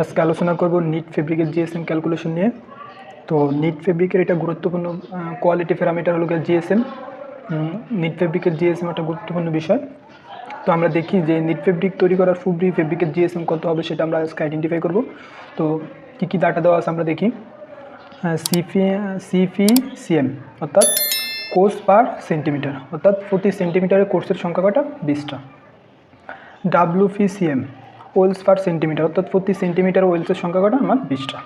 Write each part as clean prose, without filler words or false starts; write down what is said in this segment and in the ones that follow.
আজকে আলোচনা করব নিট ফেব্রিকের জিএসএম ক্যালকুলেশন নিয়ে। তো নিট ফেব্রিকের এটা গুরুত্বপূর্ণ কোয়ালিটি প্যারামিটার হলো জিএসএম। নিট ফেব্রিকের জিএসএম একটা গুরুত্বপূর্ণ বিষয়। তো আমরা দেখি যে নিট ফেব্রিক তৈরি করার ফুবরি ফেব্রিকের জিএসএম কত হবে সেটা আমরা আজকে আইডেন্টিফাই করব। তো কী কী ডাটা দেওয়া আছে আমরা দেখি। সিএম অর্থাৎ কোর্স পার সেন্টিমিটার, অর্থাৎ প্রতি সেন্টিমিটারে কোর্সের সংখ্যা কটা? 20টা। WPCM ওয়েলস পার সেন্টিমিটার, অর্থাৎ প্রতি সেন্টিমিটার ওয়েলসের সংখ্যা কটা? আমার 20টা।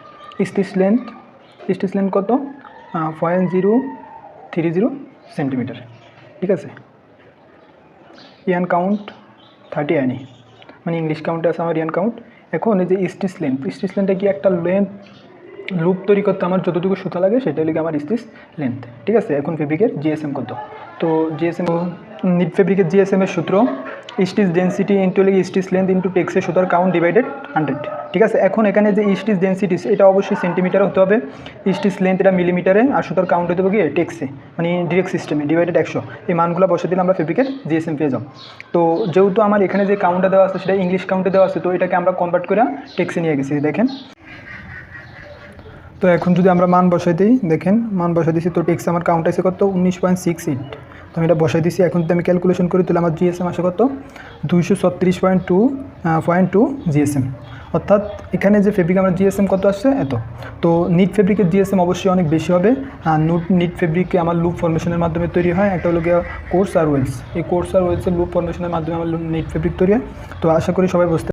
স্টিচ লেন্থ কত? 0.030 সেন্টিমিটার। ঠিক আছে। ইয়ান কাউন্ট 30 আনি, মানে ইংলিশ কাউন্টে আছে আমার ইয়ান কাউন্ট। এখন এই যে স্টিচ লেন্থটা কি একটা লুপ তৈরি করতে আমার যতটুকু সুতা লাগে সেটাই লিখে আমার স্টিচ লেন্থ। ঠিক আছে। এখন ফেব্রিকের জিএসএম কত? তো জিএসএম নিট ফেব্রিকের জিএসএম এর সূত্র stitch density into stitch length into টেক্সের সুতার কাউন্ট ডিভাইডেড 100। ঠিক আছে। এখন এখানে যে স্টিচ ডেন্সিটি এটা অবশ্যই সেন্টিমিটারে হতে হবে, স্টিচ লেন্থ এটা মিলিমিটারে, আর সুতার কাউন্ট হতে হবে গিয়ে টেক্সে, মানে ডিরেক্ট সিস্টেমে ডিভাইডেড 100। এই মানগুলো বসে দিলে আমরা ফেব্রিকের জিএসএম পেয়ে যাব। তো যেহেতু আমার এখানে যে কাউন্টটা দেওয়া আছে সেটা ইংলিশ কাউন্টে দেওয়া আছে, তো এটাকে আমরা কনভার্ট করে টেক্সে নিয়ে গেছি। দেখেন, তো এখন যদি আমরা মান বসাই দিই, দেখেন মান বসাই দিচ্ছি, তো টেক্সে আমার কাউন্ট আছে কত? 19.68। তো আমি এটা বসাই দিচ্ছি। এখন যদি আমি ক্যালকুলেশন করি তাহলে আমার জিএসএম আসে কত? 236.2 জিএসএম। অর্থাৎ এখানে যে ফেব্রিক আমার জিএসএম কত আসছে? এত। তো নিট ফেব্রিকের জিএসএম অবশ্যই অনেক বেশি হবে। নিট ফেব্রিকে আমার লুপ ফর্মেশনের মাধ্যমে তৈরি হয়। একটা হলো গিয়ে কোর্স আর ওয়েলস। এই কোর্স আর ওয়েলসের লুপ ফর্মেশনের মাধ্যমে আমার নিট ফেব্রিক তৈরি হয়। তো আশা করি সবাই বুঝতে